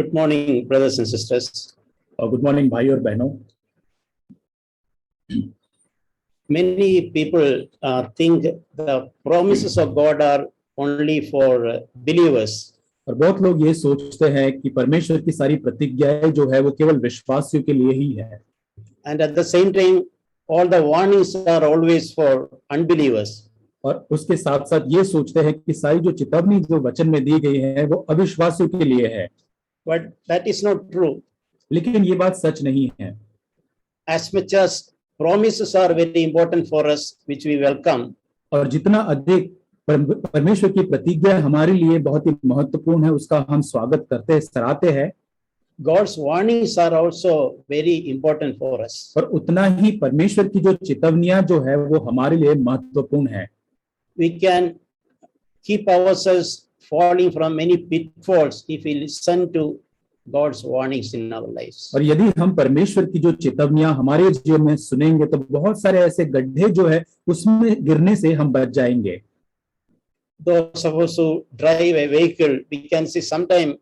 Good morning, brothers and sisters. Good morning भाई और बहनों। Many people think the promises of God are only for believers. और बहुत लोग ये सोचते हैं कि परमेश्वर की सारी प्रतिज्ञाएं जो है वो केवल विश्वासियों के लिए ही है, And at the same time, all the warnings are always for unbelievers. और उसके साथ साथ ये सोचते हैं कि सारी जो चेतावनी जो वचन में दी गई है वो अविश्वासियों के लिए है। But that is not true. लेकिन ये बात सच नहीं है। As much as promises are very important for us, which we welcome, और जितना अधिक परमेश्वर की प्रतिज्ञा हमारे लिए बहुत ही महत्वपूर्ण है, उसका हम स्वागत करते हैं, सराहते हैं, God's warnings are also very important for us. और उतना ही परमेश्वर की जो चेतावनियां जो है वो हमारे लिए महत्वपूर्ण है। We can keep ourselves falling from many pitfalls if we listen to God's warnings in our lives. और यदि हम परमेश्वर की जो चेतावनियां हमारे जीवन में सुनेंगे तो बहुत सारे ऐसे गड्ढे जो है उसमें गिरने से हम बच जाएंगे। Those of us who drive a vehicle, we can see sometimes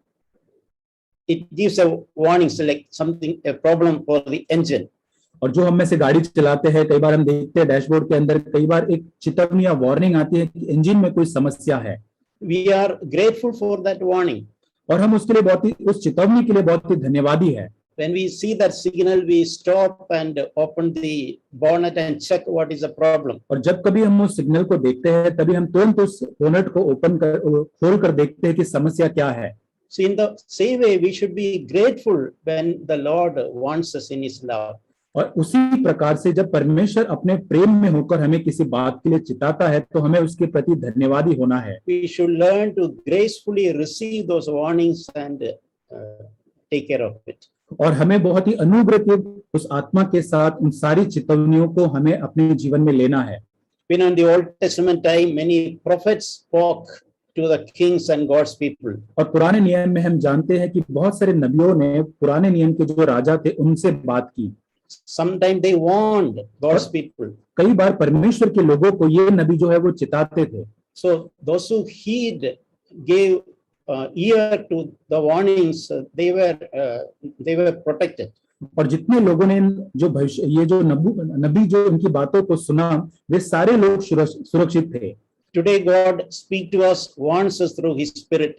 it gives a warning, like something, a problem for the engine. और जो हम में से गाड़ी चलाते हैं, कई बार हम देखते हैं डैशबोर्ड के अंदर कई बार एक चेतावनी या वार्निंग आती है कि इंजन में कोई समस्या है। We are grateful for that warning. और हम उसके लिए बहुत ही, उस चेतावनी के लिए बहुत ही धन्यवादी है। When we see that signal, we stop and open the bonnet and check what is the problem. और जब कभी हम उस सिग्नल को देखते हैं तभी हम तुरंत उस बोनेट को खोल कर देखते हैं कि समस्या क्या है। So in the same way, we should be grateful when the Lord wants us in His love. और उसी प्रकार से जब परमेश्वर अपने प्रेम में होकर हमें किसी बात के लिए चिताता है तो हमें उसके प्रति धन्यवादी होना है। We should learn to gracefully receive those warnings and take care of it. और हमें बहुत ही अनुग्रह के उस आत्मा के साथ उन सारी चेतावनियों को हमें अपने जीवन में लेना है। When in the Old Testament time, many prophets spoke to the kings and God's people. और पुराने नियम में हम जानते हैं कि बहुत सारे नबियों ने पुराने नियम के जो राजा थे उनसे बात की। Sometimes they warned God's people. कई बार परमेश्वर के लोगों को ये नबी जो है वो चिताते थे। So those who gave ear to the warnings, they were protected. और जितने लोगों ने जो भविष्य ये जो नबी जो उनकी बातों को सुना वे सारे लोग सुरक्षित थे। Today God speak to us, warns us through His Spirit.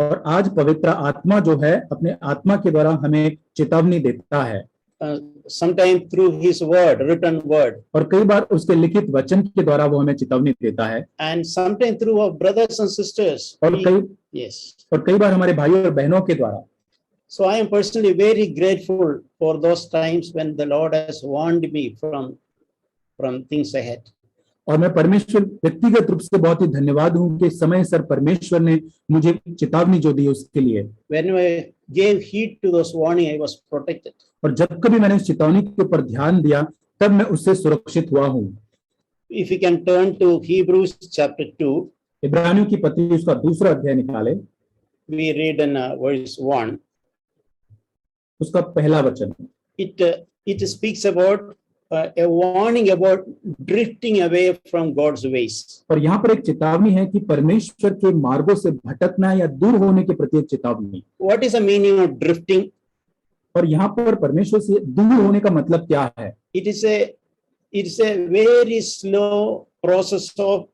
और आज पवित्र आत्मा जो है अपने आत्मा के द्वारा हमें चेतावनी देता है। Sometimes through His word, written word. और कई बार उसके लिखित वचन के द्वारा वो हमें चेतावनी देता है। And sometimes through our brothers and sisters. और कई बार हमारे भाइयों और बहनों के द्वारा। So I am personally very grateful for those times when the Lord has warned me from things ahead. और मैं परमेश्वर व्यक्तिगत रूप से बहुत ही धन्यवाद हूं कि समय सर परमेश्वर ने मुझे चेतावनी जो दी उसके लिए। When I gave heed to those warning, I was protected. और जब कभी मैंने उस चेतावनी के ऊपर ध्यान दिया तब मैं उससे सुरक्षित हुआ हूं। If you can turn to Hebrews chapter 2. इब्रानियों की पत्री उसका दूसरा अध्याय निकाले। We read in verse 1. उसका पहला वचन। It speaks about a warning about drifting away from God's ways. और यहाँ पर एक चेतावनी है कि परमेश्वर के मार्गों से भटकना या दूर होने के प्रति एक चेतावनी। What is the meaning of drifting? और यहाँ पर परमेश्वर से दूर होने का मतलब क्या है? It is a very slow process of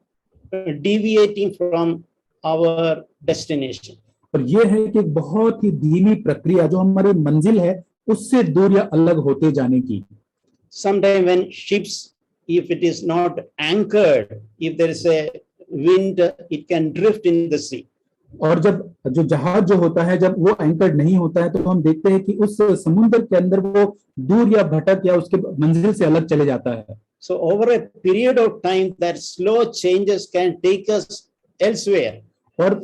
deviating from our destination. और ये है कि एक बहुत ही धीमी प्रक्रिया जो हमारे मंजिल है उससे दूर या अलग होते जाने की। Sometimes when ships, if it is not anchored, if there is a wind, it can drift in the sea. और जब जो जहाज जो होता है जब वो एंकर्ड नहीं होता है तो हम देखते हैं कि उस समुद्र के अंदर वो दूर या भटक या उसके मंजिल से अलग चले जाता है। So over a period of time, that slow changes can take us elsewhere. और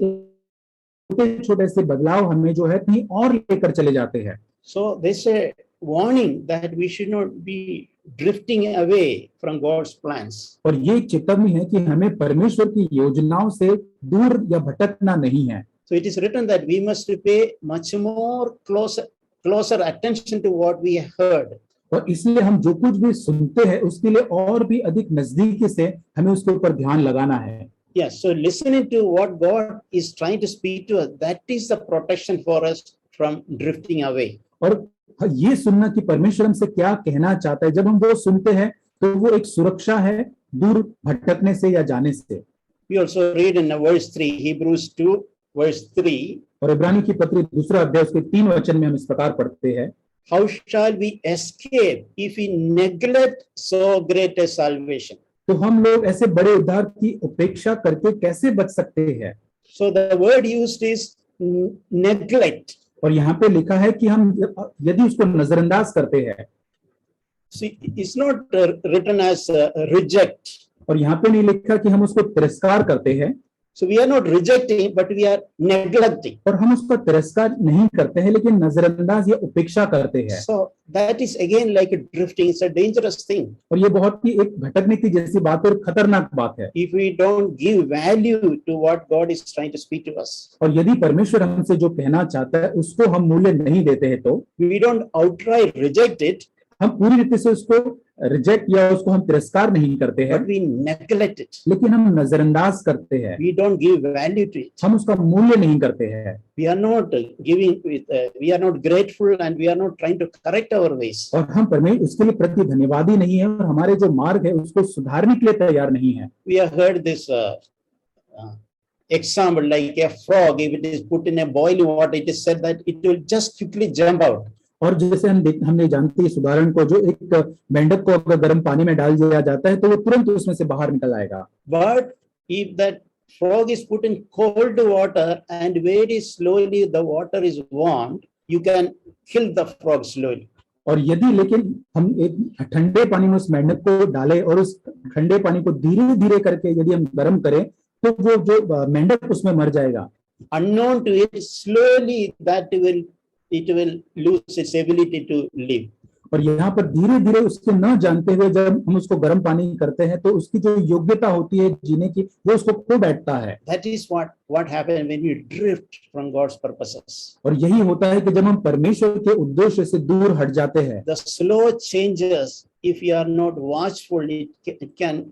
छोटे-छोटे से बदलाव हमें जो है कहीं और लेकर चले जाते हैं। So this is a warning that we should not be drifting away from God's plans. और ये चेतावनी है कि हमें परमेश्वर की योजनाओं से दूर या भटकना नहीं है। So it is written that we must pay much more closer attention to what we heard. और इसलिए हम जो कुछ भी सुनते हैं उसके लिए और भी अधिक नजदीकी से हमें उसके ऊपर ध्यान लगाना है। Yes, so listening to what God is trying to speak to us, that is the protection for us from drifting away. और ये सुनना कि परमेश्वर हमसे क्या कहना चाहता है, जब हम वो सुनते हैं तो वो एक सुरक्षा है दूर भटकने से या जाने से। We also read in verse 3, Hebrews 2, verse 3, और इब्रानी की पत्री 2 अध्याय उसके 3 वचन में हम इस प्रकार पढ़ते हैं, how shall we escape if we neglect so great a salvation? तो हम लोग ऐसे बड़े उद्धार की उपेक्षा करके कैसे बच सकते हैं। So the word used is neglect. और यहाँ पे लिखा है कि हम यदि उसको नजरअंदाज करते हैं, See, it's not written as reject. और यहाँ पे नहीं लिखा कि हम उसको तिरस्कार करते हैं, So we are not rejecting, but we are neglecting. और हम उसका तिरस्कार नहीं करते हैं लेकिन नजरअंदाज या उपेक्षा करते हैं। So that is again like a drifting. It's a dangerous thing. और ये बहुत ही एक भटकने की जैसी बात और खतरनाक बात है। If we don't give value to what God is trying to speak to us, और यदि परमेश्वर हमसे जो कहना चाहता है उसको हम मूल्य नहीं देते हैं, तो we don't outright reject it, हम पूरी रीति से उसको रिजेक्ट या उसको हम तिरस्कार नहीं करते हैं, but we neglect it. लेकिन हम नजरअंदाज करते हैं, We don't give value to it. हम उसका मूल्य नहीं करते हैं। We are not giving with, we are not grateful, and we are not trying to correct our ways. और हम परमेश्वर उसके लिए प्रति धन्यवादी नहीं है और हमारे जो मार्ग है उसको सुधारने के लिए तैयार नहीं है। We have heard this example like a frog, if it is put in a boiling water, it is said that it will just quickly jump out. और जैसे हमने जानते हैं इस उदाहरण को, जो एक मेंढक को अगर गर्म पानी में डाल दिया जाता है तो वो तुरंत उसमें से बाहर निकल आएगा। But if that frog is put in cold water and very slowly the water is warmed, you can kill the frog slowly. और यदि लेकिन हम एक ठंडे पानी में उस मेंढक को डालें और उस ठंडे पानी को धीरे धीरे करके यदि हम गर्म करें तो वो जो मेंढक उसमें मर जाएगा। Unknown to it, slowly it will lose its ability to live. और यहाँ पर धीरे धीरे उसके न जानते हुए जब हम उसको गर्म पानी करते हैं तो उसकी जो योग्यता होती है जीने की वो उसको खो बैठता है। That is what happens when we drift from God's purposes. और यही होता है कि जब हम परमेश्वर के उद्देश्य से दूर हट जाते हैं। The slow changes, if you are not watchful, it can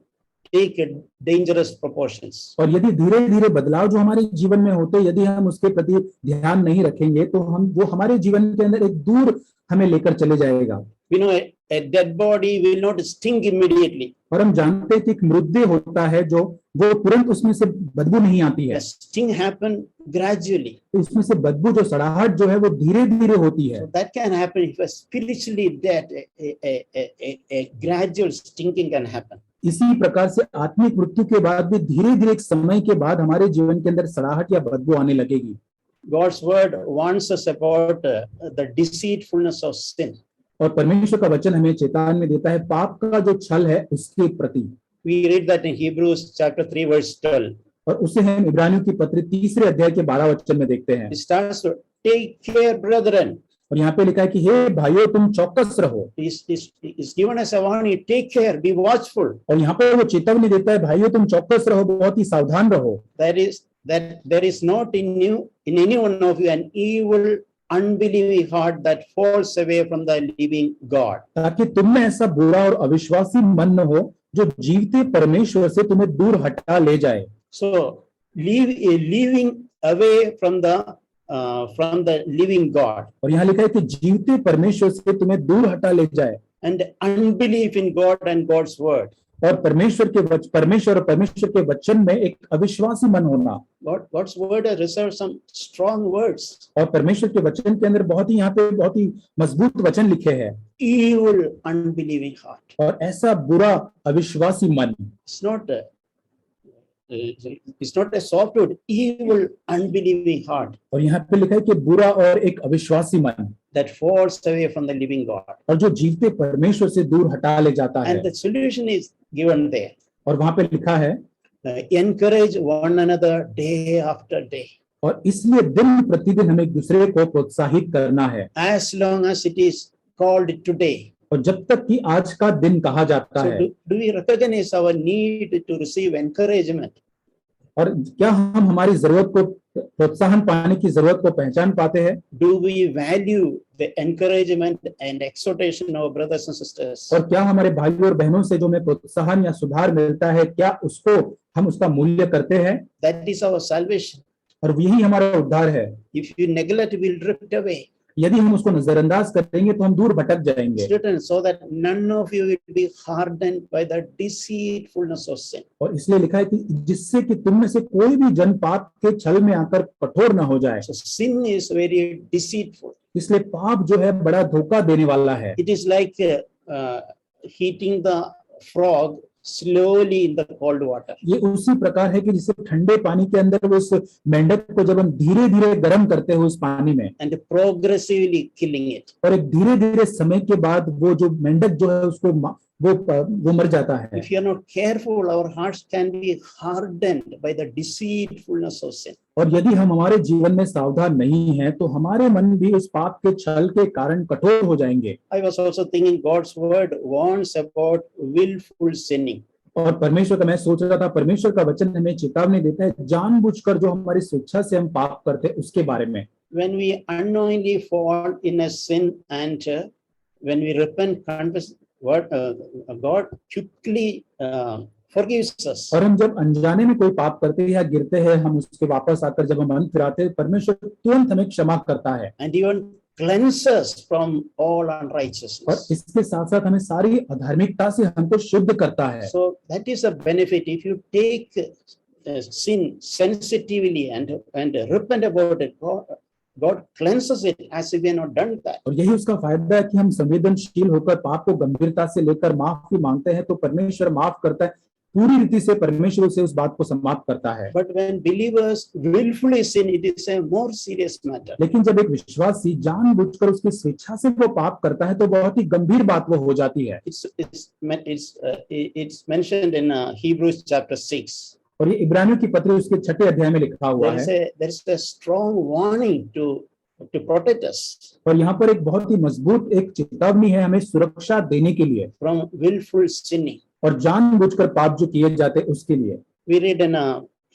take dangerous proportions. और यदि धीरे धीरे बदलाव जो हमारे जीवन में होते, यदि हम उसके प्रति ध्यान नहीं रखेंगे तो वो हमारे जीवन के अंदर एक दूर हमें लेकर चले जाएगा। We know a dead body will not stink immediately. और हम जानते हैं कि एक मृतदेह होता है जो वो तुरंत उसमें से बदबू नहीं आती है। The sting happen gradually. तो इसमें से बदबू जो सड़ाहट जो है वो धीरे धीरे होती है। So that can happen if a spiritually dead, a gradual stinking can happen. इसी प्रकार से आत्मिक मृत्यु के बाद भी धीरे धीरे एक समय के बाद हमारे जीवन के अंदर सड़ाहट या बदबू आने लगेगी। God's word warns us about the deceitfulness of sin. और परमेश्वर का वचन हमें चेतावनी देता है पाप का जो छल है उसके प्रति। We read that in Hebrews chapter 3 verse 12. और उसे हम इब्रानियों की पत्री 3 अध्याय के 12 वचन में देखते हैं। It starts to take care, brethren. और यहाँ पे लिखा है कि हे भाइयों तुम चौकस रहो। Is given us a warning, take care, be watchful. और यहाँ पे वो चेतावनी देता है भाइयों तुम चौकस रहो, बहुत ही सावधान रहो। That there is not in any one of you an evil, unbelieving heart that falls away from the living God. ताकि तुम में ऐसा बुरा और अविश्वासी मन न हो जो जीवते परमेश्वर से तुम्हें दूर हटा ले जाए। So leaving away from the living God. और यहाँ लिखा है कि जीवते परमेश्वर से तुम्हें दूर हटा ले जाए। And unbelief in God and God's word. और परमेश्वर और परमेश्वर के वचन में एक अविश्वासी मन होना। God's word has reserved some strong words. और परमेश्वर के वचन के अंदर बहुत ही यहाँ पे बहुत ही मजबूत वचन लिखे हैं। Evil, unbelieving heart. और ऐसा बुरा अविश्वासी मन। It's not a soft word. Evil, unbelieving heart. और यहाँ पे लिखा है कि बुरा और एक अविश्वासी मन that falls away from the living God. और जो जीवते परमेश्वर से दूर हटा ले जाता है। And the solution is given there. और वहां पे लिखा है encourage one another day after day. और इसलिए दिन प्रतिदिन हमें एक दूसरे को प्रोत्साहित करना है। As long as it is called today. और जब तक कि आज का दिन कहा जाता है। Do we recognize our need to receive encouragement? और क्या हम हमारी जरूरत को प्रोत्साहन पाने की जरूरत को पहचान पाते हैं? Do we value the encouragement and exhortation of brothers and sisters? और क्या हमारे भाइयों और बहनों से जो हमें प्रोत्साहन या सुधार मिलता है क्या उसको हम उसका मूल्य करते हैं? That is our salvation. और यही हमारा उद्धार है। If you neglect, we'll drift away. यदि हम उसको नजरअंदाज करेंगे तो हम दूर भटक जाएंगे। It's written so that none of you will be hardened by the deceitfulness of sin. और इसलिए लिखा है कि जिससे कि तुम में से कोई भी जन पाप के छल में आकर कठोर न हो जाए। So sin is very deceitful. इसलिए पाप जो है बड़ा धोखा देने वाला है। It is like heating the frog slowly in the cold water. ये उसी प्रकार है कि जिसे ठंडे पानी के अंदर वो उस मेंढक को जब हम धीरे धीरे गर्म करते हैं उस पानी में, And progressively killing it. और एक धीरे धीरे समय के बाद वो जो मेंढक जो है उसको वो मर जाता है। If you are not careful, our hearts can be hardened by the deceitfulness of sin. और यदि हम हमारे जीवन में सावधान नहीं हैं तो हमारे मन भी उस पाप के छल के कारण कठोर हो जाएंगे। I was also thinking God's word warns about willful sinning. और परमेश्वर का मैं सोच रहा था, परमेश्वर का वचन हमें चेतावनी देता है जानबूझकर जो हमारी स्वेच्छा से हम पाप करते हैं उसके बारे में। When we unknowingly fall in a sin and when we repent, confess, God quickly forgives us. और हम जब अनजाने में कोई पाप करते हैं या गिरते हैं, हम उसके वापस आकर जब हम मन फिराते हैं, परमेश्वर तुरंत हमें क्षमा करता है And even cleanses from all और unrighteousness. इसके साथ साथ हमें सारी अधार्मिकता से हमको शुद्ध करता है। So that is a benefit if you take sin sensitively and repent about it. God cleanses it as if we had not done that. और यही उसका फायदा है कि हम संवेदनशील होकर पाप को गंभीरता से लेकर माफी मांगते हैं तो परमेश्वर माफ करता है, पूरी रीति से परमेश्वर से उस बात को समाप्त करता है। But when believers willfully sin, it is a more serious matter. लेकिन जब एक विश्वासी जानबूझकर उसकी स्वेच्छा से वो पाप करता है तो बहुत ही गंभीर बात वो हो जाती है। It's mentioned in Hebrews chapter 6. और ये इब्रानियों की पत्री उसके 6 अध्याय में लिखा हुआ है। There is a strong warning to protect us और यहाँ पर एक बहुत ही मजबूत एक चेतावनी है हमें सुरक्षा देने के लिए from willful sinning. और जानबूझकर पाप जो किए जाते हैं उसके लिए। We read in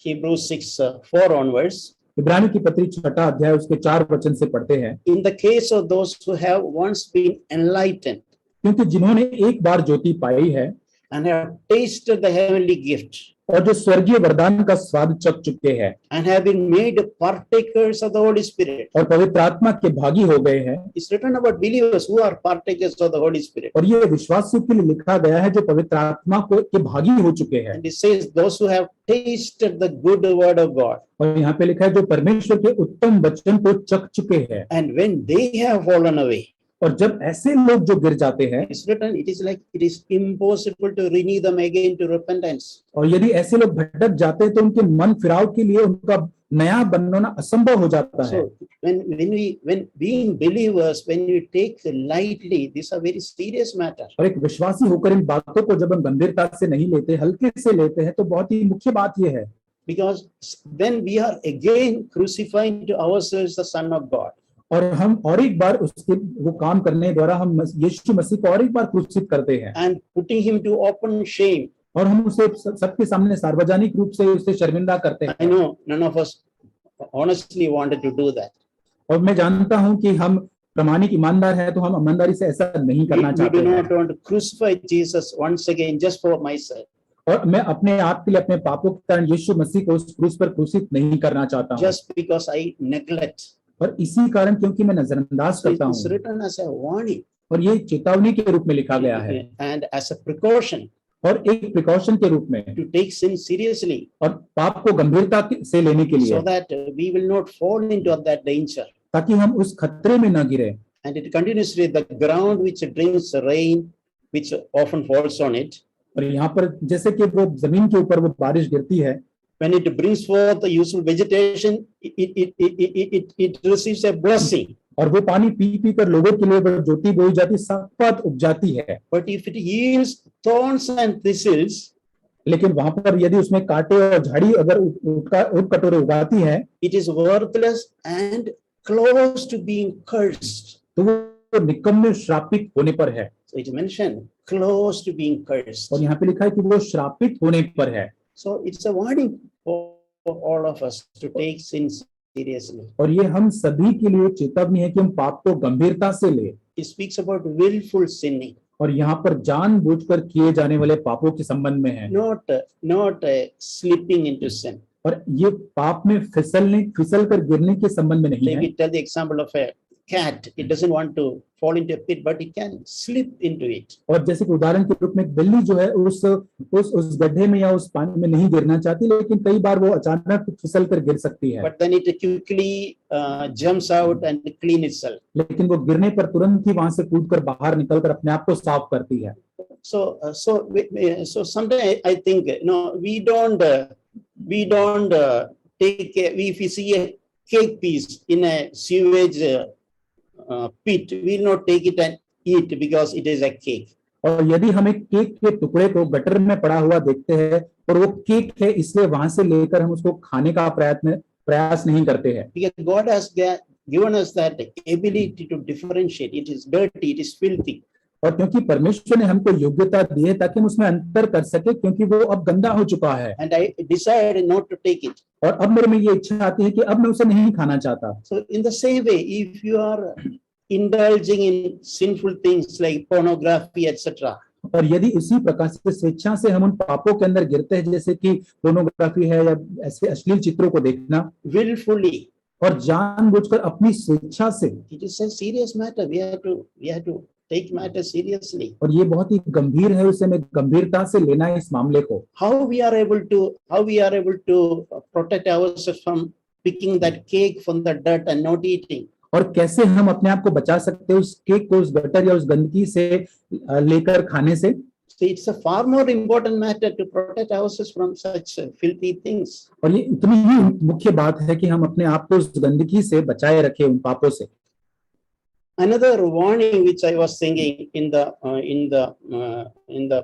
Hebrews 6:4 onwards. इब्रानियों की पत्री 6 अध्याय उसके 4 वचन से पढ़ते हैं। In the case of those who have once been enlightened क्योंकि जिन्होंने एक बार ज्योति पाई है and have tasted the heavenly gift और जो स्वर्गीय वरदान का स्वाद चख चुके हैं and have been made partakers of the Holy Spirit. और पवित्र आत्मा के भागी हो गए हैं। It's written about believers who are partakers of the Holy Spirit. और ये विश्वासियों के लिए लिखा गया है जो पवित्र आत्मा को के भागी हो चुके हैं। And it says those who have tasted the good word of God. और यहाँ पे लिखा है जो परमेश्वर के उत्तम वचन को चख चुके हैं। And when they have fallen away, और जब ऐसे लोग जो गिर जाते हैं, it's written, it is like it is impossible to renew them again to repentance. और यदि ऐसे लोग भटक जाते हैं तो उनके मन फिराव के लिए उनका नया बनना असंभव हो जाता है। So when being believers, when we take lightly, this is a very serious matter. और एक विश्वासी होकर इन बातों को जब हम गंभीरता से नहीं लेते, हल्के से लेते हैं, तो बहुत ही मुख्य बात यह है Because then we are again crucifying to ourselves the Son of God. और हम और एक बार उसके वो काम करने द्वारा हम यीशु मसीह को और एक बार क्रूसित करते हैं And putting him to open shame. और हम उसे सबके सामने सार्वजनिक रूप से उसे शर्मिंदा करते हैं। I know none of us honestly wanted to do that. और मैं जानता हूं कि हम प्रामाणिक ईमानदार हैं तो हम ईमानदारी से ऐसा नहीं करना We चाहते do हैं। not want to crucify Jesus once again just for myself. और मैं अपने आप के लिए अपने पापों के कारण यीशु मसीह को उस क्रूस पर क्रूसित नहीं करना चाहता हूं। Just because I neglect. और इसी कारण क्योंकि मैं नजरअंदाज करता It's हूं written as a warning और ये चेतावनी के रूप में लिखा गया है and as a precaution और एक प्रिकॉशन के रूप में to take sin seriously और पाप को गंभीरता से लेने के लिए so that we will not fall into that danger. ताकि हम उस खतरे में न गिरे। And it continues with the ground which drinks rain, which often falls on it. और यहाँ पर जैसे कि वो जमीन के ऊपर वो बारिश गिरती है, When it brings forth the useful vegetation, it receives a blessing. और वो पानी पी पी कर लोगों के लिए वो ज्योति बोई जाती, संपत उपजाती है। But if it yields thorns and thistles, लेकिन वहां पर यदि उसमें कांटे और झाड़ी अगर उठ कटोरे उगाती है, it is worthless and close to being cursed. तो वो निकम्मे श्रापित होने पर है। So it is mentioned close to being cursed. और यहाँ पे लिखा है कि वो श्रापित होने पर है। So it's a warning for all of us to take sin seriously. और ये हम सभी के लिए चेतावनी है कि हम पाप को गंभीरता से ले। It speaks about willful sinning. और यहाँ पर जानबूझकर किए जाने वाले पापों के संबंध में है, Not slipping into sin. और ये पाप में फिसल कर गिरने के संबंध में नहीं Like है। we tell the example of a cat, it doesn't want to fall into a pit, but it can slip into it. और जैसे कि उदाहरण के रूप में एक बिल्ली जो है उस गड्ढे में या उस पानी में नहीं गिरना चाहती, लेकिन कई बार वो अचानक फिसल कर गिर सकती है, But then it quickly jumps out and clean itself. लेकिन वो गिरने पर तुरंत ही वहां से कूद कर बाहर निकल कर अपने आप को साफ करती है। So sometimes I think we don't take if we see a cake piece in a sewage pit, we will not take it and eat because it is a cake. और यदि हम एक केक के टुकड़े को गटर में पड़ा हुआ देखते हैं और वो केक है, इसलिए वहां से लेकर हम उसको खाने का प्रयास नहीं करते हैं। Because God has given us that ability to differentiate. It is dirty, it is filthy. और क्योंकि परमेश्वर ने हमको योग्यता दी है ताकि हम उसमें अंतर कर सके, क्योंकि वो अब गंदा हो चुका है। And I decided not to take it. और अब मेरे में ये इच्छा आती है कि अब मैं उसे नहीं खाना चाहता। So in the same way, if you are indulging in sinful things like pornography, etc., और यदि इसी प्रकार से स्वेच्छा से हम उन पापों के अंदर गिरते हैं, जैसे कि पोर्नोग्राफी है या ऐसे अश्लील चित्रों को देखना, willfully, और जानबूझकर अपनी स्वेच्छा से, it is a serious matter. We have to take matter seriously. और ये बहुत ही गंभीर है, उसे हमें गंभीरता से लेना है इस मामले को। How we are able to protect ourselves from picking that cake from the dirt and not eating. और कैसे हम अपने आप को बचा सकते हैं उस केक को उस गटर या उस गंदगी से लेकर खाने से। So it's a far more important matter to protect ourselves from such filthy things. और ये इतनी ही मुख्य बात है कि हम अपने आप को उस गंदगी से बचाए रखें, उन पापों से। Another warning which I was thinking in the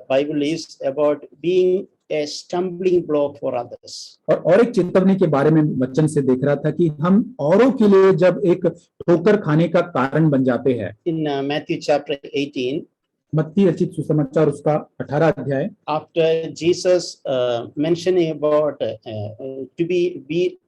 Bible is about being a stumbling block for others. और एक चेतावनी के बारे में वचन से देख रहा था कि हम औरों के लिए जब एक ठोकर खाने का कारण बन जाते हैं। In Matthew chapter 18, मत्ती रचित सुसमाचार उसका 18 अध्याय, after Jesus mentioning about to be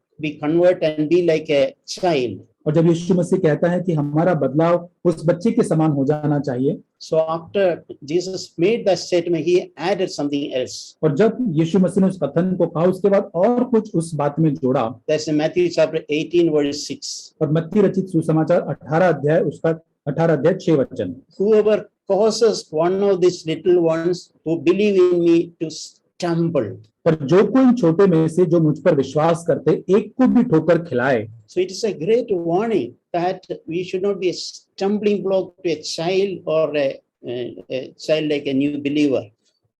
convert and be like a child. और जब यीशु मसीह कहता है कि हमारा बदलाव उस बच्चे के समान हो जाना चाहिए, So after Jesus made that statement, he added something else. और जब यीशु मसीह ने उस कथन को कहा, उसके बाद और कुछ उस बात में जोड़ा। That's in Matthew chapter 18 verse 6. और मत्ती रचित सुसमाचार 18 अध्याय उसका 18 अध्याय 6 वचन, Whoever causes one of these little ones who believe in me to stumble. और जो कोई छोटे में से जो मुझ पर विश्वास करते एक को भी ठोकर खिलाए। So it is a great warning that we should not be a stumbling block to a child or a child like a new believer.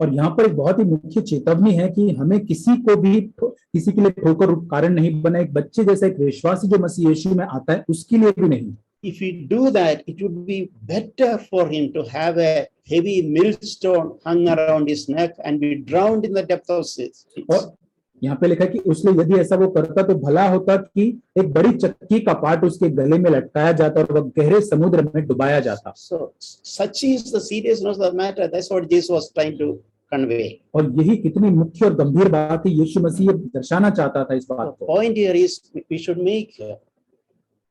और यहाँ पर एक बहुत ही मुख्य चेतावनी है कि हमें किसी के लिए ठोकर कारण नहीं बना, एक बच्चे जैसा एक विश्वासी जो मसीह यीशु में आता है उसके लिए भी नहीं। If we do that, it would be better for him to have a heavy millstone hung around his neck and be drowned in the depth of sea. और यहाँ पे लिखा है कि उसने यदि ऐसा वो करता तो भला होता कि एक बड़ी चक्की का पाट उसके गले में लटकाया जाता और वह गहरे समुद्र में डुबाया जाता। So such is the seriousness of the matter. That's what Jesus was trying to convey. और यही कितनी मुख्य और गंभीर बात है, यीशु मसीह दर्शाना चाहता था इस बात The को। point here is we should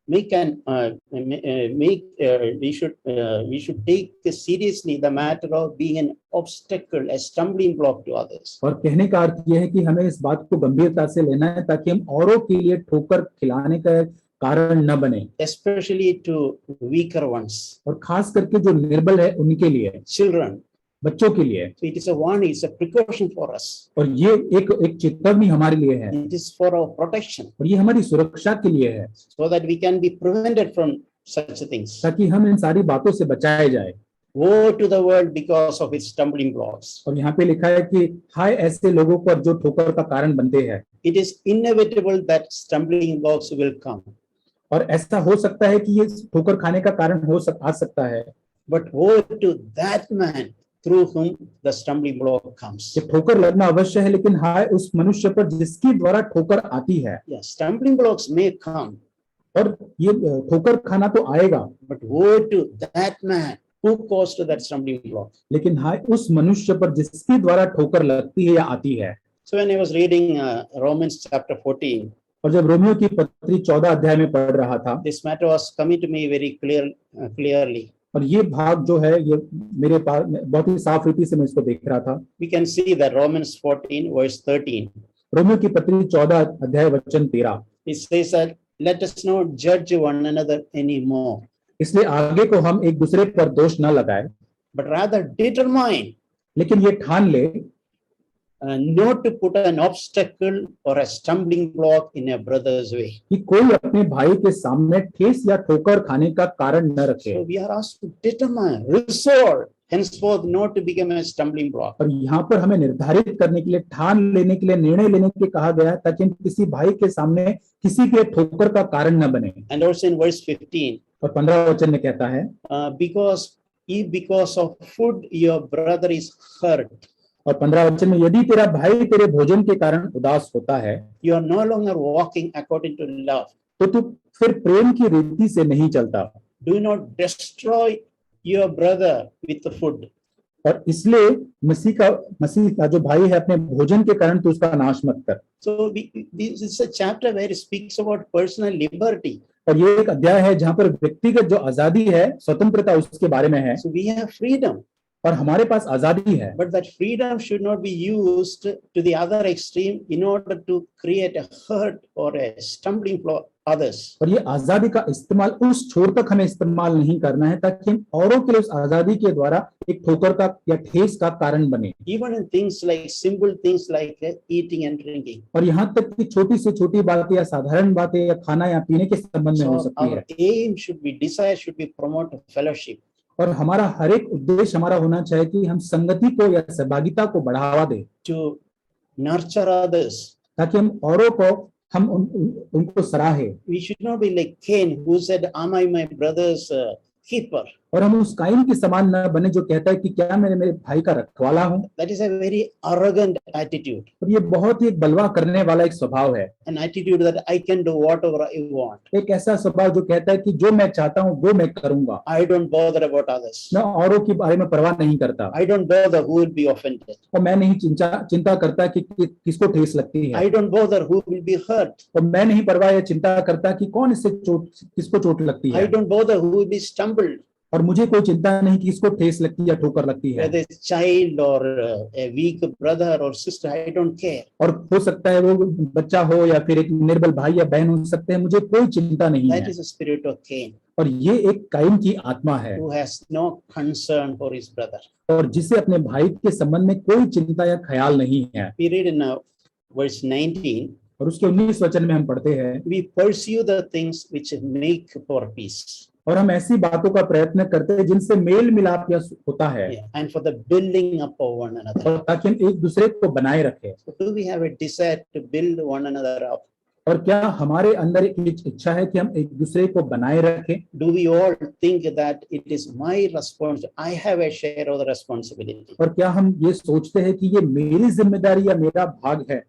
we should take seriously the matter of being an obstacle, a stumbling block to others. और कहने का अर्थ यह है कि हमें इस बात को गंभीरता से लेना है ताकि हम औरों के लिए ठोकर खिलाने का कारण न बने, Especially to weaker ones, और खास करके जो निर्बल है उनके लिए, children. बच्चों के लिए। So it is a warning, it's a precaution for us. और ये एक चेतावनी हमारे लिए है, It is for our protection, और ये हमारी सुरक्षा के लिए है, so that we can be prevented from such things. ताकि हम इन सारी बातों से बचाए जाए। Woe to the world because of its stumbling blocks. और यहाँ पे लिखा है कि हाय ऐसे लोगों पर जो ठोकर का कारण बनते हैं। It is inevitable that stumbling blocks will come. और ऐसा हो सकता है कि ये ठोकर खाने का कारण आ सकता है। But woe to that man through whom the stumbling block comes. ये ठोकर लगना अवश्य है, लेकिन हाय उस मनुष्य पर जिसके द्वारा ठोकर आती है। Yeah, stumbling blocks may come. और ये ठोकर खाना तो आएगा, But woe to that man who caused that stumbling block. लेकिन हाय उस मनुष्य पर जिसके द्वारा ठोकर लगती है या आती है। So when I was reading Romans chapter 14, और जब रोमियो की पत्री 14 अध्याय में पढ़ रहा था, this matter was coming to me very clearly. और ये भाग जो है ये मेरे पास बहुत ही साफ रीति से मैं इसको देख रहा था। We can see that Romans 14 verse 13. Romeo की पत्री 14 अध्याय वचन 13। It says that let us not judge one another anymore, इसलिए आगे को हम एक दूसरे पर दोष न लगाए, but rather determine लेकिन ये ठान ले not to put an obstacle or a stumbling block in a brother's way. कि कोई अपने भाई के सामने ठेस या ठोकर खाने का कारण न रखे। So we are asked to determine, resolve, henceforth not to become a stumbling block. और यहाँ पर हमें निर्धारित करने के लिए, ठान लेने के लिए, निर्णय लेने के लिए कहा गया है, ताकि हम किसी भाई के सामने किसी के ठोकर का कारण न बने। And also in verse 15, और 15 वचन में कहता है, because of food your brother is hurt, और 15 वचन में, यदि तेरा भाई तेरे भोजन के कारण उदास होता है, you are no longer walking according to love. तो तू फिर प्रेम की रीति से नहीं चलता। Do not destroy your brother with the food. और इसलिए मसीह का जो भाई है, अपने भोजन के कारण तू उसका नाश मत कर। So this is a chapter where it speaks about personal liberty. और ये एक अध्याय है जहाँ पर व्यक्तिगत जो आजादी है, स्वतंत्रता, उसके बारे में है। So we have freedom. और हमारे पास आजादी है, But that freedom should not be used to the other extreme in order to create a hurt or a stumbling block others. और ये आजादी का इस्तेमाल उस छोर तक हमें इस्तेमाल नहीं करना है, ताकि हम औरों के लिए उस आजादी के द्वारा एक ठोकर का या ठेस का कारण बने। Even in things like simple things like eating and drinking. और यहाँ तक कि छोटी से छोटी बातें या साधारण बातें या खाना या पीने के संबंध में हो So सकती है। our aim should be, desire should be promote fellowship. और हमारा हर एक उद्देश्य हमारा होना चाहिए कि हम संगति को या सहभागिता को बढ़ावा दें, To nurture others. ताकि हम औरों को हम उनको सराहे। We should not be like Cain who said, am I my brother's keeper? और हम उस काइन के समान न बने जो कहता है कि क्या मैं मेरे भाई का रखवाला हूँ। That is a very arrogant attitude. और ये बहुत ही बलवा करने वाला एक स्वभाव है, An attitude that I can do whatever I want. एक ऐसा स्वभाव जो कहता है कि जो मैं चाहता हूँ वो मैं करूंगा, I don't bother about others. मैं औरों के बारे में परवाह नहीं करता, I don't bother who will be offended. और मैं नहीं चिंता करता कि किसको ठेस लगती है, I don't bother who will be hurt. और मैं नहीं परवाह या चिंता करता कि कौन इससे किसको चोट लगती I है, don't bother who will be stumbled. और मुझे कोई चिंता नहीं कि किसको ठेस लगती या ठोकर लगती है। Whether it's child or a weak brother or sister, I don't care. और हो सकता है वो बच्चा हो या फिर एक निर्बल भाई या बहन हो सकते हैं, मुझे कोई चिंता नहीं That है। is the spirit of Cain, और ये एक काइन की आत्मा है, who has no concern for his brother. और जिसे अपने भाई के संबंध में कोई चिंता या ख्याल नहीं है। We read in verse 19, और उसके 19 वचन में हम पढ़ते हैं, we pursue the things which make for peace. और हम ऐसी बातों का प्रयत्न करते हैं जिनसे मेल मिलाप या होता है, And for the building up of one another. और ताकि हम एक दूसरे को बनाए रखें। So do we have a desire to build one another up? और क्या हमारे अंदर एक इच्छा है कि हम एक दूसरे को बनाए रखें? Do we all think that it is my responsibility? I have a share of the responsibility. और क्या हम ये सोचते हैं कि ये मेरी जिम्मेदारी या मेरा भाग है?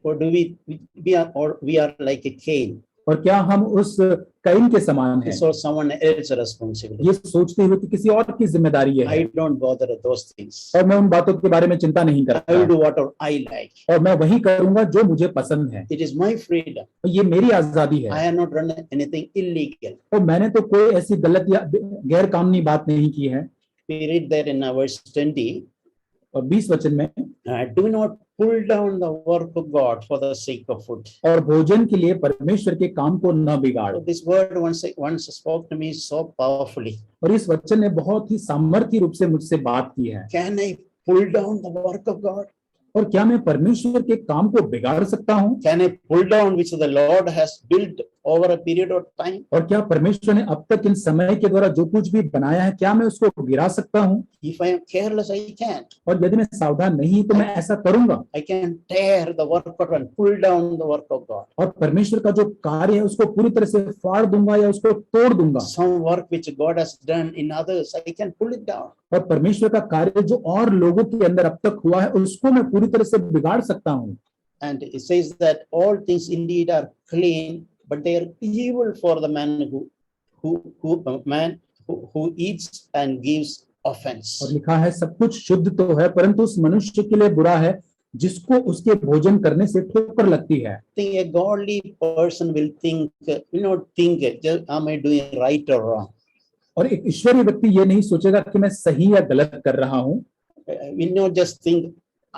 Or do we are like a Cain? और क्या हम उस कैन के समान हैं, It's or someone else's responsibility. ये सोचते हुए कि किसी और की जिम्मेदारी है, I don't bother those things. और मैं उन बातों के बारे में चिंता नहीं I will करता, do whatever I like. और मैं वही करूंगा जो मुझे पसंद है। It is my freedom. ये मेरी आजादी I है, have not done anything illegal. और मैंने तो कोई ऐसी गलत या गैर कानूनी बात नहीं की है। We read that in verse 20. और 20 वचन में, Do not pull down the work of God for the sake of food. और भोजन के लिए परमेश्वर के काम को न बिगाड़। So this word once spoke to me so powerfully. और इस वचन ने बहुत ही सामर्थ्य रूप से मुझसे बात की है। Can I pull down the work of God? और क्या मैं परमेश्वर के काम को बिगाड़ सकता हूँ? Can I pull down which the Lord has built over a period of time? और क्या परमेश्वर ने अब तक इन समय के द्वारा जो कुछ भी बनाया है, क्या मैं उसको गिरा सकता हूँ? If I am careless, I can. और यदि मैं सावधान नहीं तो मैं ऐसा करूंगा। I can tear the work of God and pull down the work of God. और परमेश्वर का जो कार्य है उसको पूरी तरह से फाड़ दूंगा या उसको तोड़ दूंगा। Some work which God has done in others, I can pull it down. और परमेश्वर का कार्य जो और लोगों के अंदर अब तक हुआ है उसको मैं पूरी तरह से बिगाड़ सकता हूँ। And it says that all things indeed are clean, but they are evil for the man who eats and gives offense. और लिखा है, सब कुछ शुद्ध तो है परंतु उस मनुष्य के लिए बुरा है जिसको उसके भोजन करने से ठोकर लगती है। think a godly person will not think, am I doing right or wrong? और एक ईश्वरीय व्यक्ति ये नहीं सोचेगा कि मैं सही या गलत कर रहा हूँ। Will not just think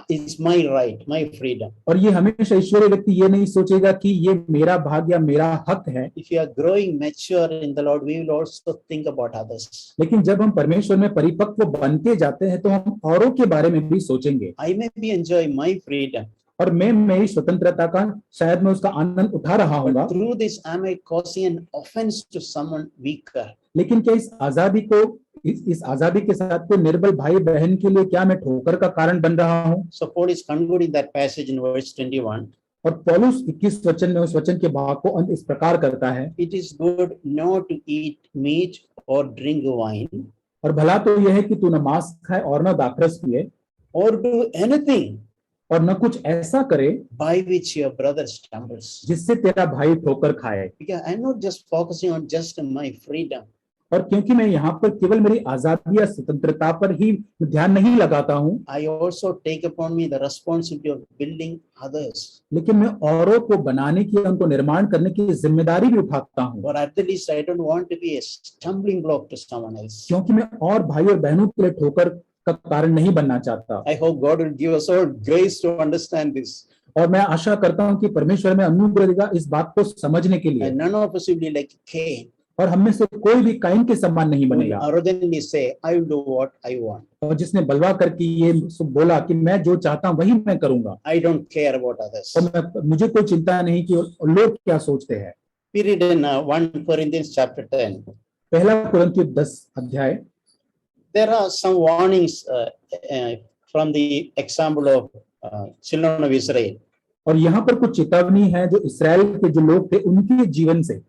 it's my right, my freedom. और ये हमेशा ईश्वरीय व्यक्ति ये नहीं सोचेगा कि ये मेरा भाग या मेरा हक है, If you are growing mature in the Lord, we will also think about others. लेकिन जब हम परमेश्वर में परिपक्व बनते जाते हैं तो हम औरों के बारे में भी सोचेंगे। I may be enjoying my freedom, और मैं मेरी स्वतंत्रता का शायद मैं उसका आनंद उठा रहा हूँ, but through this am I causing an offense to someone weaker? लेकिन क्या इस आजादी को इस आजादी के साथ कोई निर्बल भाई बहन के लिए क्या मैं ठोकर का कारण बन रहा हूँ? So Paul is concluding that passage in verse 21. और पौलुस 21 वचन में उस वचन के भाग को अंत इस प्रकार करता है, It is good not to eat meat or drink wine और भला तो यह है कि तू न मांस खाए और न दाखरस पिए or do anything और न कुछ ऐसा करे by which your brother stumbles. जिससे तेरा भाई ठोकर खाए। Because I'm not just focusing on just my freedom. और क्योंकि मैं यहाँ पर केवल मेरी आजादी या स्वतंत्रता पर ही ध्यान नहीं लगाता हूँ, I also take upon me the responsibility of building others. लेकिन मैं औरों को बनाने की, उनको निर्माण करने की जिम्मेदारी भी उठाता हूँ, Or at the least I don't want to be a stumbling block to someone else. क्योंकि मैं और भाई और बहनों के लिए ठोकर का कारण नहीं बनना चाहता। I hope God will give us all grace to understand this. और मैं आशा करता हूँ कि परमेश्वर में अनुग्रह देगा इस बात को समझने के लिए, And none of us will be like Cain, और हम में से कोई भी काइन के समान नहीं who will बनेगा, arrogantly say, I will do what I want. और जिसने बलवा करके ये बोला कि मैं जो चाहता हूँ वही मैं करूंगा, I don't care about others. और मुझे कोई चिंता नहीं कि लोग क्या सोचते हैं। We read in 1 Corinthians chapter 10. पहला कुरिन्थियों 10 अध्याय, There are some warnings from the example of children of Israel. और यहाँ पर कुछ चेतावनी है जो इस्राएल के जो लोग थे उनके जीवन से,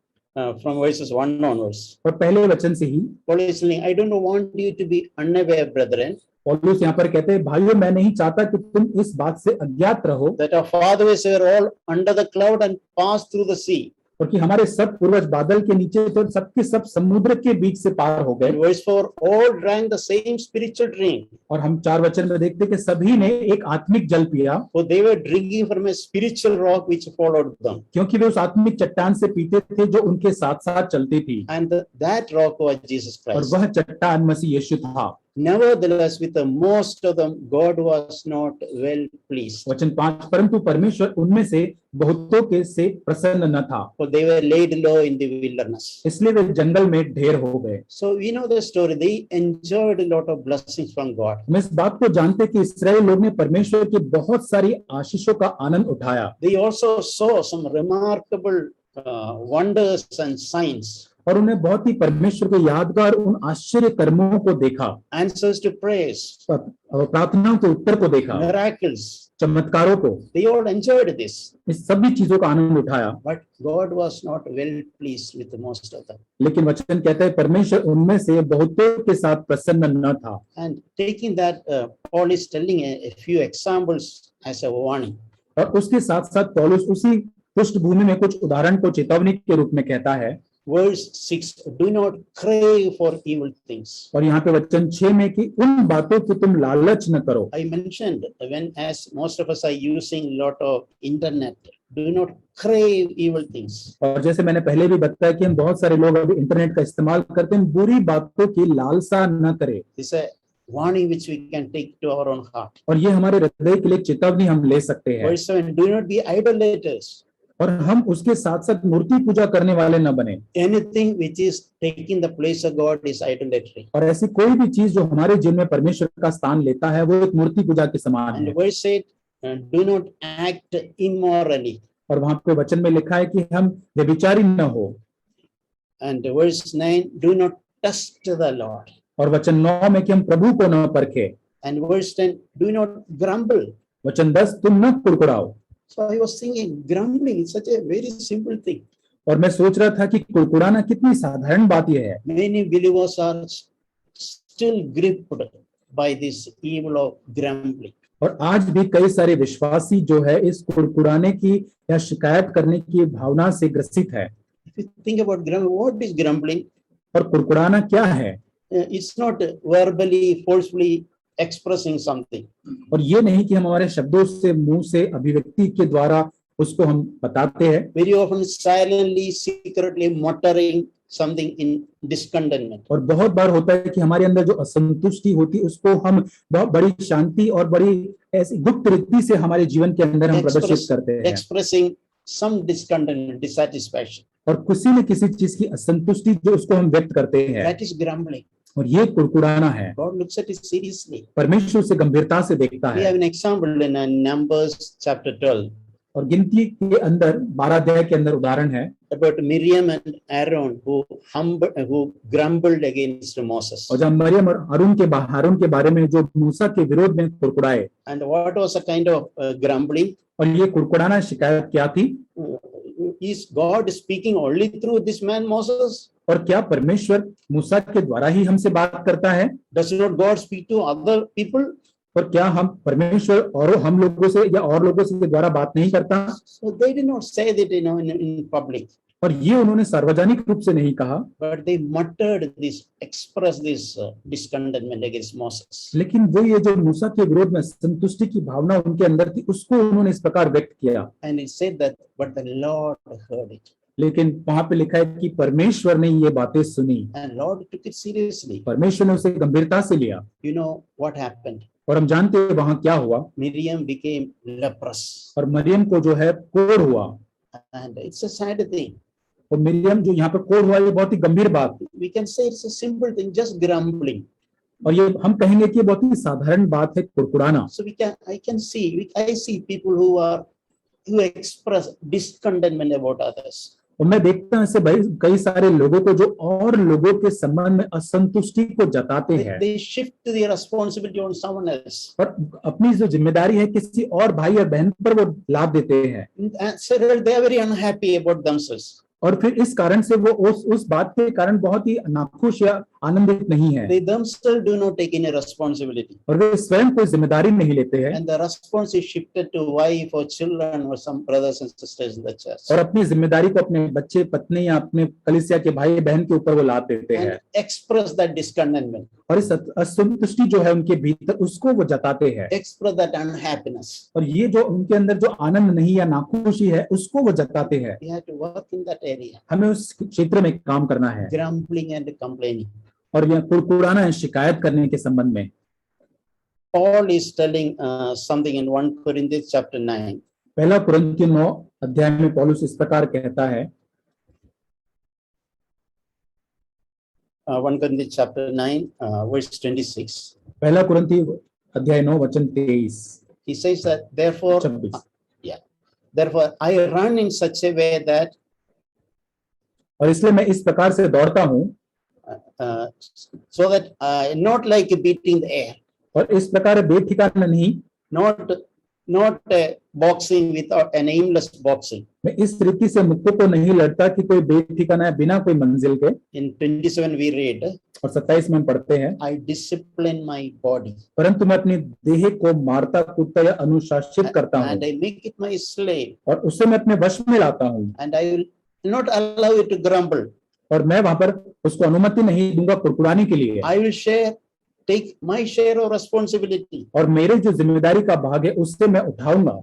From verses 1 onwards. और पहले वचन से ही Paul is saying, I don't want you to be unaware, brethren, पौलुस यहाँ पर कहते हैं, भाइयों मैं नहीं चाहता कि तुम इस बात से अज्ञात रहो that our fathers were all under the cloud and passed through the sea. और कि हमारे सब पूर्वज बादल के नीचे थे, सबके सब समुद्र के बीच से पार हो गए। In verse 4, all drank the same spiritual drink, और हम 4 वचन में देखते हैं कि सभी ने एक आत्मिक जल पिया, for they were drinking from a spiritual rock which followed them. क्योंकि वे उस आत्मिक चट्टान से पीते थे जो उनके साथ साथ चलती थी, And that rock was Jesus और Christ. वह चट्टान मसीह यीशु था। Nevertheless, with the most of them, God was not well pleased, वचन 5, परंतु परमेश्वर उनमें से बहुतों के से प्रसन्न न था, for they were laid low in the wilderness. इसलिए वे जंगल में ढेर हो गए। So we know the story. They enjoyed a lot of blessings from God. हम इस बात को जानते हैं कि इस्राएल लोग ने परमेश्वर की बहुत सारी आशीषों का आनंद उठाया, They also saw some remarkable wonders and signs, और उन्हें बहुत ही परमेश्वर के यादगार उन आश्चर्य कर्मों को देखा, answers to prayers, प्रार्थनाओं के उत्तर को देखा, miracles. चमत्कारों को। They all enjoyed this, इस सभी चीजों का आनंद उठाया, but God was not well pleased with most of them. लेकिन वचन कहता है परमेश्वर उनमें से बहुतों के साथ प्रसन्न न था। And taking that, Paul is telling a few examples as a warning. और उसके साथ साथ पौलुस उसी पृष्ठभूमि में कुछ उदाहरण को चेतावनी के रूप में कहता है। Verse 6, do not crave for evil things. और यहाँ पे वचन 6 में कि उन बातों की तुम लालच न करो। I mentioned when as most of us are using lot of internet, do not crave evil things. और जैसे मैंने पहले भी बताया कि हम बहुत सारे लोग अभी इंटरनेट का इस्तेमाल करते हैं, बुरी बातों की लालसा न करें। This is a warning which we can take to our own heart. और ये हमारे हृदय के लिए चेतावनी हम ले सकते हैं। Verse 7, do not be idolaters. और हम उसके साथ साथ मूर्ति पूजा करने वाले न बने। Anything which is taking the place of God is idolatry. और ऐसी कोई भी चीज जो हमारे जीवन में परमेश्वर का स्थान लेता है वो एक मूर्ति पूजा के समान है। And verse 8, do not act immorally. और वहां पे वचन में लिखा है कि हम व्यभिचारी न हो। And verse 9, do not test the Lord. और वचन 9 में कि हम प्रभु को न परखे। And verse 10, do not grumble. वचन 10, तुम न कुड़कुड़ाओ। So I was thinking, grumbling is such a very simple thing. और मैं सोच रहा था कि कुड़कुड़ाना कितनी साधारण बात यह है। Many believers are still gripped by this evil of grumbling. और आज भी कई सारे विश्वासी जो है इस कुड़कुड़ाने की या शिकायत करने की भावना से ग्रसित है। If you think about grumbling, what is grumbling? और कुड़कुड़ाना क्या है? It's not verbally, forcefully expressing something. और ये नहीं कि हम हमारे शब्दों से, मुंह से, अभिव्यक्ति के द्वारा उसको हम बताते हैं। Very often silently, secretly muttering something in discontentment. और बहुत बार होता है कि हमारे अंदर जो असंतुष्टि होती है उसको हम बहुत बड़ी शांति और बड़ी ऐसी गुप्त रीति से हमारे जीवन के अंदर हम प्रदर्शित करते हैं, Expressing some discontentment, dissatisfaction. और किसी न किसी चीज की असंतुष्टि जो उसको हम व्यक्त करते हैं, That is grumbling. और ये कुड़कुड़ाना है। God looks at it seriously. परमेश्वर उसे गंभीरता से देखता We है। have an example in Numbers chapter 12 और गिनती के अंदर 12 अध्याय के अंदर उदाहरण है about Miriam and Aaron who grumbled against Moses. और जब मरियम और हारून के बारे में जो मूसा के विरोध में कुड़कुड़ाए। And what was a kind of grumbling? और ये कुड़कुड़ाना शिकायत क्या थी? Is God speaking only through this man Moses? और क्या परमेश्वर मूसा के द्वारा ही हमसे बात करता है? Does not God speak to other people? और क्या हम परमेश्वर और हम लोगों से या और लोगों से द्वारा बात नहीं करता? So they did not say that, in public. और ये उन्होंने सार्वजनिक रूप से नहीं कहा, But they muttered this, expressed this discontentment against Moses. लेकिन वो ये जो मूसा के विरोध में संतुष्टि की भावना उनके अंदर थी उसको उन्होंने इस प्रकार व्यक्त किया। And it said that, but the Lord heard it. लेकिन वहां पे लिखा है कि परमेश्वर ने ये बातें सुनी, And Lord took it seriously. परमेश्वर ने उसे गंभीरता से लिया। You know what happened? और हम जानते हैं वहां क्या हुआ। Miriam became leprous. और मरियम को जो है कोढ़ हुआ। And it's a sad thing. और मरियम जो यहाँ पे कोढ़ हुआ ये बहुत ही गंभीर बात। We can say it's a simple thing, just grumbling. और ये हम कहेंगे कि ये बहुत ही साधारण बात है कुड़कुड़ाना। So I see people who express discontentment about others. और मैं देखता हूं ऐसे भाई कई सारे लोगों को जो और लोगों के संबंध में असंतुष्टि को जताते हैं। They shift their responsibility on someone else. और अपनी जो जिम्मेदारी है किसी और भाई या बहन पर वो लाद देते हैं। And so they are very unhappy about themselves. और फिर इस कारण से वो उस बात के कारण बहुत ही नाखुश या आनंदित नहीं है। They themselves do not take any responsibility. और वे स्वयं कोई जिम्मेदारी नहीं लेते हैं। And the response is shifted to wife or children or some brothers and sisters in the church. और अपनी जिम्मेदारी को अपने बच्चे, पत्नी या अपने कलीसिया के भाई बहन के ऊपर वो लाद देते हैं। And express that discontentment. और इस असंतुष्टि जो है उनके भीतर उसको वो जताते हैं। Express that unhappiness. और ये जो उनके अंदर जो आनंद नहीं या नाखुशी है उसको वो जताते हैं। We have to work in that area. हमें उस क्षेत्र में काम करना है। Grumbling and complaining. और यह कुड़कुड़ाना है शिकायत करने के संबंध में। Paul is telling something in 1 Corinthians chapter 9. पहला कुरिन्थियों 9 अध्याय में पौलुस इस प्रकार कहता है। 1 Corinthians chapter 9 verse 26. पहला कुरिन्थियों अध्याय 9 वचन 23। He says that therefore I run in such a way that और इसलिए मैं इस प्रकार से दौड़ता हूँ so that not like beating the air. और इस प्रकार बेठिकाना नहीं, not boxing without an aimless boxing. मैं इस रीति से मुक्कों को नहीं लड़ता कि कोई बेठिकाना है बिना कोई मंजिल के। In 27 we read, और 27 में हम पढ़ते हैं, I discipline my body. परंतु मैं अपनी देह को मारता कूदता या अनुशासित करता हूँ And I make it my slave. और उसे मैं अपने वश में लाता हूँ। And I will not allow it to grumble. और मैं वहां पर उसको अनुमति नहीं दूंगा कुड़कुड़ाने के लिए। I will take my share of responsibility. और मेरे जो जिम्मेदारी का भाग है उससे मैं उठाऊंगा।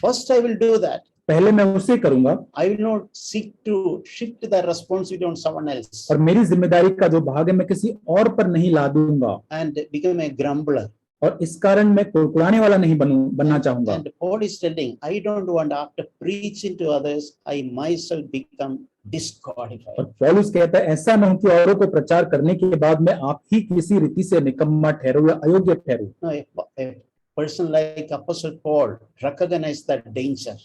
First I will do that. पहले मैं उसे करूंगा। I will not seek to shift the responsibility on someone else. और मेरी जिम्मेदारी का जो भाग है मैं किसी और पर नहीं ला दूंगा। And become a grumbler. और इस कारण मैं कुड़कुड़ाने वाला नहीं बनना चाहूंगा। And Paul is telling, I don't want after preaching to others, I myself become disqualified. और पौलुस कहता है ऐसा न हो कि औरों को प्रचार करने के बाद मैं आप ही किसी रीति से निकम्मा ठहरूं या अयोग्य ठहरूं। No, a person like Apostle Paul recognized that danger.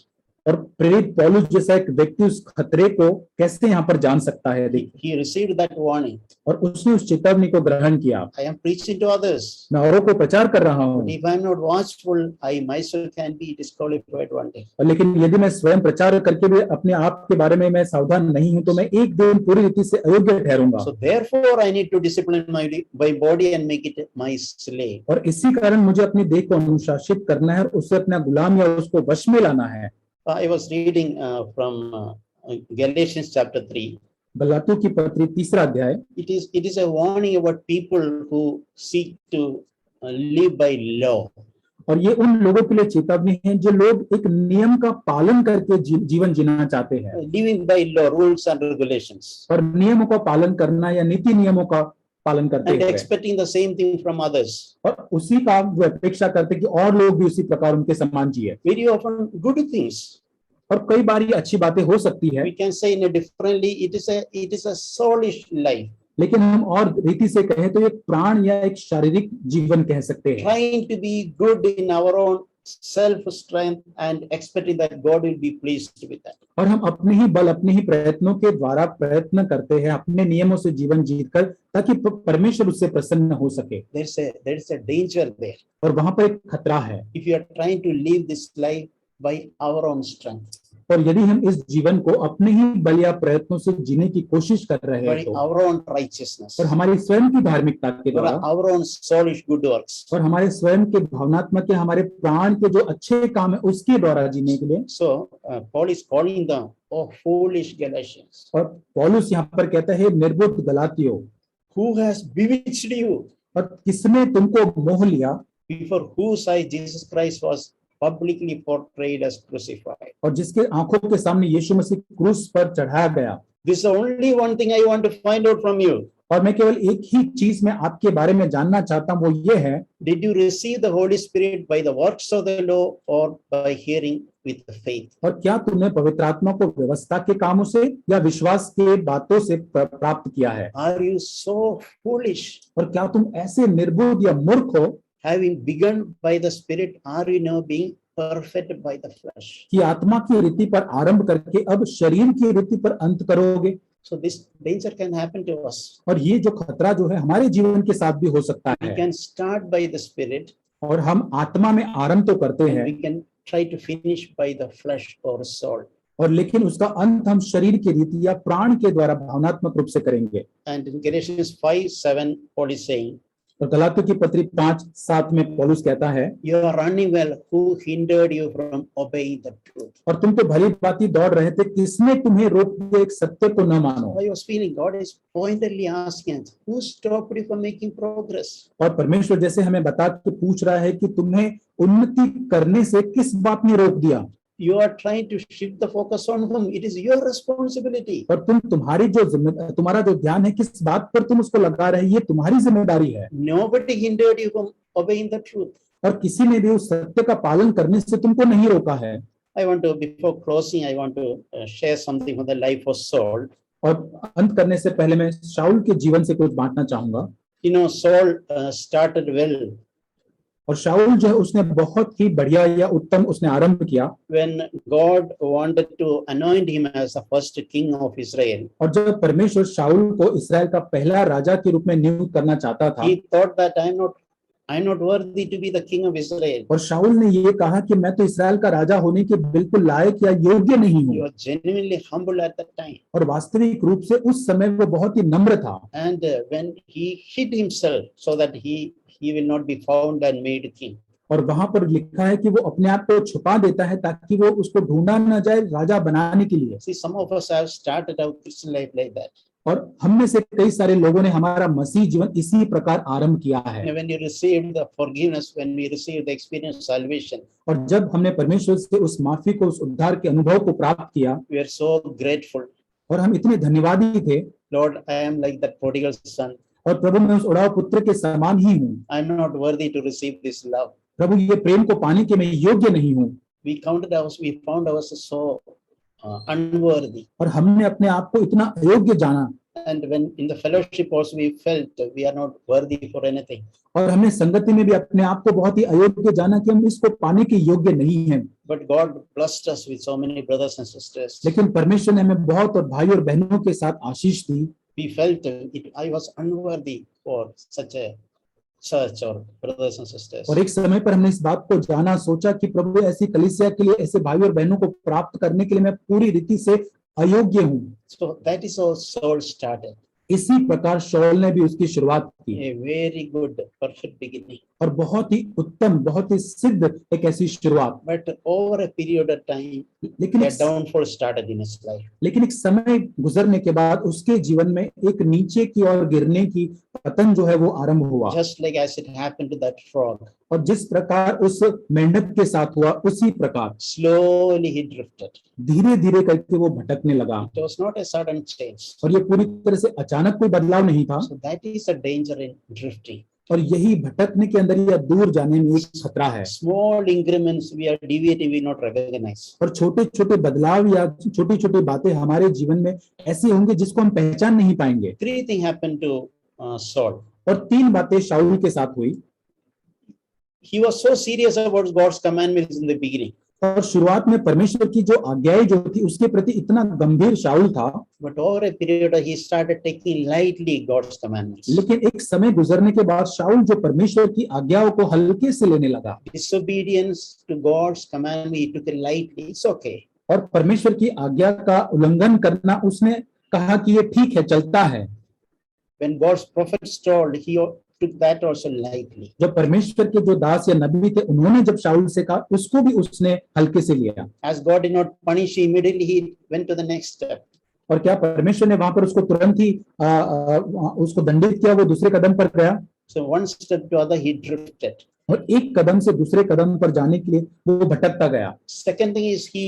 और प्रेरित पौलुस जैसा एक व्यक्ति उस खतरे को कैसे यहाँ पर जान सकता है? He received that warning. और उसने उस चेतावनी को ग्रहण किया। I am preaching to others. मैं औरों को प्रचार कर रहा हूँ। If I am not watchful, I myself can be disqualified one day. लेकिन यदि मैं स्वयं प्रचार करके भी अपने आप के बारे में मैं सावधान नहीं हूँ तो मैं एक दिन पूरी रीति से अयोग्य ठहरूंगा। So therefore I need to discipline my body and make it my slave. और इसी कारण मुझे अपनी देह को अनुशासित करना है और उसे अपना गुलाम या उसको वश में लाना है। I was reading from Galatians chapter 3. गलातियों की पत्री 3रा अध्याय। It is a warning about people who seek to live by law. और ये उन लोगों के लिए चेतावनी है जो लोग एक नियम का पालन करके जीवन जीना चाहते हैं, living by law, rules and regulations, और नियमों का पालन करना या नीति नियमों का पालन करते and हुए, expecting the same thing from others. और उसी का वो अपेक्षा करते कि और लोग भी उसी प्रकार उनके समान जिए। Very often, good things और कई बार ये अच्छी बातें हो सकती है, we can say in a differently. It is a soulish life, लेकिन हम और रीति से कहें तो एक प्राण या एक शारीरिक जीवन कह सकते हैं, trying to be good in our own self strength and expecting that God will be pleased with that. और हम अपने ही बल, अपने ही प्रयत्नों के द्वारा प्रयत्न करते हैं अपने नियमों से जीवन जीतकर, ताकि परमेश्वर उससे प्रसन्न हो सके। There's a danger there. और वहां पर एक खतरा है, If you are trying to live this life by our own strength, और यदि हम इस जीवन को अपने ही बल या प्रयत्नों से जीने की कोशिश कर रहे by हैं तो, our own righteousness, और हमारी स्वयं की धार्मिकता के by द्वारा, our own soulish good works. और हमारे स्वयं के भावनात्मक के, हमारे प्राण के जो अच्छे काम है उसके द्वारा जीने के लिए, So Paul is calling them, oh foolish Galatians, और पौलुस यहाँ पर कहता है, निर्बुद्ध गलातियों, who has bewitched you, और किसने तुमको मोह लिया, before whose eyes Jesus Christ was publicly portrayed as crucified. और जिसके आंखों के सामने यीशु मसीह क्रूस पर चढ़ाया गया। This is the only one thing I want to find out from you. और मैं केवल एक ही चीज में आपके बारे में जानना चाहता हूँ, वो ये है, Did you receive the Holy Spirit by the works of the law or by hearing with the faith? और क्या तुमने पवित्र आत्मा को व्यवस्था के कामों से या विश्वास के बातों से प्राप्त किया है? Are you so foolish? और क्या तुम ऐसे निर्बुद्ध या मूर्ख हो Having begun by the Spirit, are you now being perfect by the flesh? कि आत्मा की रीति पर आरंभ करके अब शरीर की रीति पर अंत करोगे? So this danger can happen to us. और ये जो खतरा जो है हमारे जीवन के साथ भी हो सकता We है, can start by the Spirit, और हम आत्मा में आरंभ तो करते and हैं, we can try to finish by the flesh or soul. और लेकिन उसका अंत हम शरीर की रीति या प्राण के द्वारा भावनात्मक रूप से करेंगे। And in Galatians 5:7, Paul is saying, और गलातियों की पत्री 5:7 में पौलुस कहता है, you are running well, who hindered you from obeying the truth? और तुम तो भली भांति दौड़ रहे थे, किसने तुम्हें रोक दिया एक सत्य को न मानो? I was feeling God is pointedly asking, who stopped you from making progress? और परमेश्वर जैसे हमें बता के पूछ रहा है कि तुम्हें उन्नति करने से किस बात ने रोक दिया? You are trying to shift the focus on whom? It is your responsibility. और तुम्हारा जो ध्यान है किस बात पर तुम उसको लगा रहे, ये तुम्हारी जिम्मेदारी है। Nobody hindered you from obeying the truth. और किसी ने भी उस सत्य का पालन करने से तुमको नहीं रोका है। I want to, before closing, I want to share something from the life of Saul. और अंत करने से पहले मैं शाऊल के जीवन से कुछ बांटना चाहूंगा। You know, Saul started well और शाऊल जो है उसने बहुत ही बढ़िया या उत्तम उसने आरंभ किया when God wanted to anoint him as the first king of Israel. और जब परमेश्वर शाऊल को इस्राएल का पहला राजा के रूप में नियुक्त करना चाहता था, He thought that I'm not worthy to be the king of Israel. और शाऊल ने ये कहा कि मैं तो इस्राएल का राजा होने के बिल्कुल लायक या योग्य नहीं He हूँ। was genuinely humble at that time. और वास्तविक रूप से उस समय वो बहुत ही नम्र था। And when he hid himself so that he will not be found and made king. और वहां पर लिखा है कि वो अपने आप को छुपा देता है ताकि वो उसको ढूंढा न जाए राजा बनाने के लिए। See, some of us have started our Christian life like that. और हम में से कई सारे लोगों ने हमारा मसीह जीवन इसी प्रकार आरंभ किया है। When you received the forgiveness, when we received the experience of salvation, और जब हमने परमेश्वर से उस माफी को, उस उद्धार के अनुभव को प्राप्त किया, we are so grateful. और हम इतने धन्यवादी थे, Lord, I am like that prodigal son. और प्रभु मैं उस उड़ाव पुत्र के समान ही हूँ। I am not worthy to receive this love. प्रभु ये प्रेम को पाने के मैं योग्य नहीं हूँ। We found ourselves so unworthy. और हमने अपने आप को इतना अयोग्य जाना। And when in the fellowship also we felt we are not worthy for anything. और हमने संगति में भी अपने आप को बहुत ही अयोग्य जाना कि हम इसको पाने के योग्य नहीं हैं। But God blessed us with so many brothers and sisters. लेकिन परमेश्वर ने हमें बहुत और भाई और बहनों के साथ आशीष दी। We felt I was unworthy for such a church or brothers and sisters. और एक समय पर हमने इस बात को जाना, सोचा कि प्रभु ऐसी कलीसिया के लिए, ऐसे भाई और बहनों को प्राप्त करने के लिए मैं पूरी रीति से अयोग्य हूँ। So that is how Saul started. इसी प्रकार शाऊल ने भी उसकी शुरुआत की, a very good, perfect beginning. और बहुत ही उत्तम, बहुत ही सिद्ध एक ऐसी शुरुआत। But over a period of time, लेकिन a एक downfall started in his life. लेकिन एक समय गुजरने के बाद उसके जीवन में एक नीचे की ओर गिरने की पतन जो है वो आरंभ हुआ। Just like as it happened to that frog, और जिस प्रकार उस मेंढक के साथ हुआ उसी प्रकार slowly he drifted. धीरे धीरे करके वो भटकने लगा, It was not a sudden change. और ये पूरी तरह से अचानक कोई बदलाव नहीं था। So that is a danger in drifting. और यही भटकने के अंदर या दूर जाने में एक खतरा है। Small increments we are deviating, we not recognize. और छोटे छोटे बदलाव या छोटी छोटी बातें हमारे जीवन में ऐसी होंगी जिसको हम पहचान नहीं पाएंगे। Three things happened to Saul. और 3 बातें शाऊल के साथ हुई। He was so serious about God's commandments in the beginning. और शुरुआत में परमेश्वर की जो आज्ञाएं जो थी उसके प्रति इतना गंभीर शाऊल था, But over a period, he started taking lightly God's commandments. लेकिन एक समय गुजरने के बाद शाऊल जो परमेश्वर की आज्ञाओं को हल्के से लेने लगा, Disobedience to God's commandment, he took it lightly. It's okay. और परमेश्वर की आज्ञा का उल्लंघन करना उसने कहा कि ये ठीक है, चलता है। When God's prophets told, he took that also lightly. जब परमेश्वर के जो दास या नबी थे उन्होंने जब शाऊल से कहा उसको भी उसने हल्के से लिया। As God did not punish him immediately, he went to the next step. और क्या परमेश्वर ने वहां पर उसको तुरंत ही उसको दंडित किया, वो दूसरे कदम पर गया। So one step to other, he drifted. और एक कदम से दूसरे कदम पर जाने के लिए वो भटकता गया। Second thing is he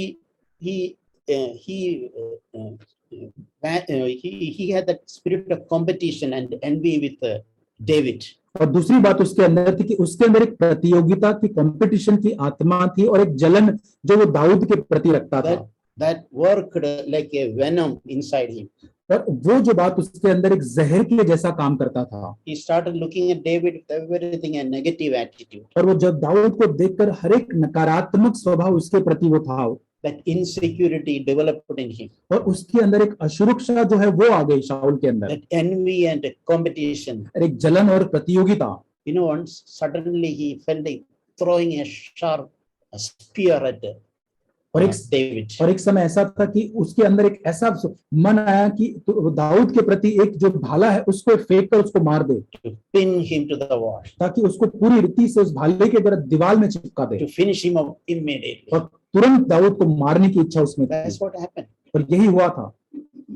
had that spirit of competition and envy with David. और दूसरी बात उसके अंदर थी कि उसके अंदर एक प्रतियोगिता की, कंपटीशन की आत्मा थी और एक जलन जो वो दाऊद के प्रति रखता था। That worked like a venom inside him. और वो जो बात उसके अंदर एक जहर के जैसा काम करता था। He started looking at David with everything a negative attitude. और वो जब दाऊद को देखकर हर एक नकारात्मक स्वभाव उसके प्रति वो था। That insecurity developed in him. और उसके अंदर एक असुरक्षा जो है वो आ गई शाऊल के अंदर, That envy and competition. और एक जलन और प्रतियोगिता। You know, once suddenly he felt like throwing a sharp spear at David. और एक समय ऐसा था कि उसके अंदर एक ऐसा मन आया कि तो दाऊद के प्रति एक जो भाला है उसको फेंक कर उसको मार दे, To pin him to the wall. ताकि उसको पूरी रीति से उस भाले के द्वारा दीवार में चिपका दे, To finish him up immediately. और तुरंत दाऊद को मारने की इच्छा उसमें थी। That's what happened. और यही हुआ था।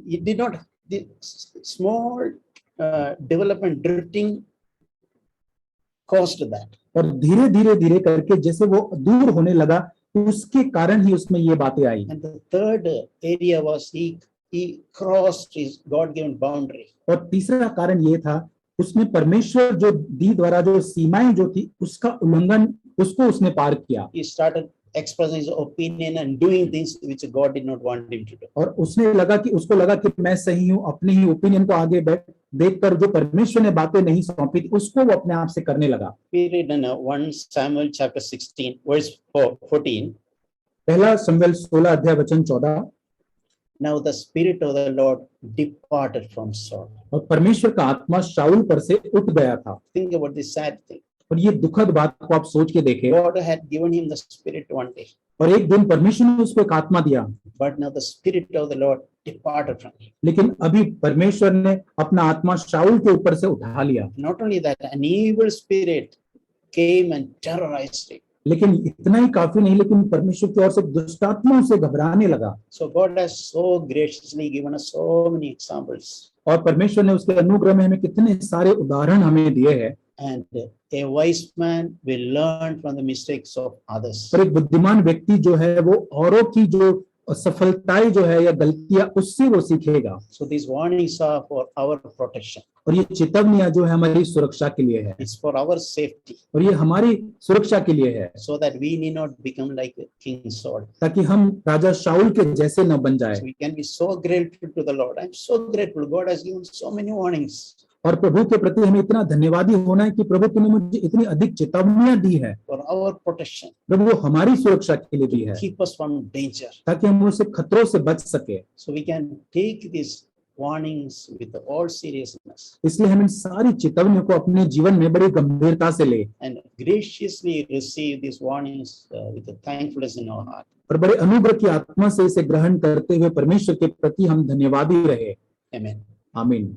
It did not. The small development drifting caused that. और धीरे धीरे धीरे करके जैसे वो दूर होने लगा उसके कारण ही उसमें ये बातें आई। And the third area was he crossed his God-given boundary. और तीसरा कारण ये था उसने परमेश्वर जो दी द्वारा जो सीमाएं जो थी उसका उल्लंघन, उसको उसने पार किया। He started expressing his opinion and doing things which God did not want him to do. और उसको लगा कि मैं सही हूँ, अपने ही ओपिनियन को आगे देखकर जो परमेश्वर ने बातें नहीं सौंपी थी उसको वो अपने आप से करने लगा। We read in 1 Samuel chapter 16 verse 14. पहला शमूएल 16 अध्याय वचन 14। Now the spirit of the Lord departed from Saul. और परमेश्वर का आत्मा शाऊल पर से उठ गया था। Think about this sad thing. और ये दुखद बात को आप सोच के देखें। God had given him the spirit one day, और एक दिन परमेश्वर ने उसको एक आत्मा दिया, but now the spirit of the Lord departed from him. लेकिन अभी परमेश्वर ने अपना आत्मा शाऊल के ऊपर से उठा लिया। Not only that, an evil spirit came and terrorized him. लेकिन इतना ही काफी नहीं, लेकिन परमेश्वर की ओर से दुष्ट आत्मा उसे घबराने लगा। So God has so graciously given us so many examples. और परमेश्वर ने उसके अनुग्रह में हमें कितने सारे उदाहरण हमें दिए हैं। And a wise man will learn from the mistakes of others. और एक बुद्धिमान व्यक्ति जो है वो औरों की जो असफलताएं जो है या गलतियां उससे वो सीखेगा। So these warnings are for our protection. और ये चेतावनियां जो है हमारी सुरक्षा के लिए है, It's for our safety, और ये हमारी सुरक्षा के लिए है, so that we need not become like King Saul. ताकि हम राजा शाऊल के जैसे न बन जाए। So we can be so grateful to the Lord. I'm so grateful. God has given so many warnings. और प्रभु के प्रति हमें इतना धन्यवादी होना है कि प्रभु तूने मुझे इतनी अधिक चेतावनियां दी है। For our protection, प्रभु हमारी सुरक्षा के लिए दी है, keep us from danger. ताकि हम उससे खतरों से बच सके। So we can take these warnings with all seriousness इसलिए हम इन सारी चेतावनियों को अपने जीवन में बड़ी गंभीरता से ले and graciously receive these warnings with a thankfulness in our heart. और बड़े अनुग्रह की आत्मा से इसे ग्रहण करते हुए परमेश्वर के प्रति हम धन्यवादी रहे। Amen. आमीन।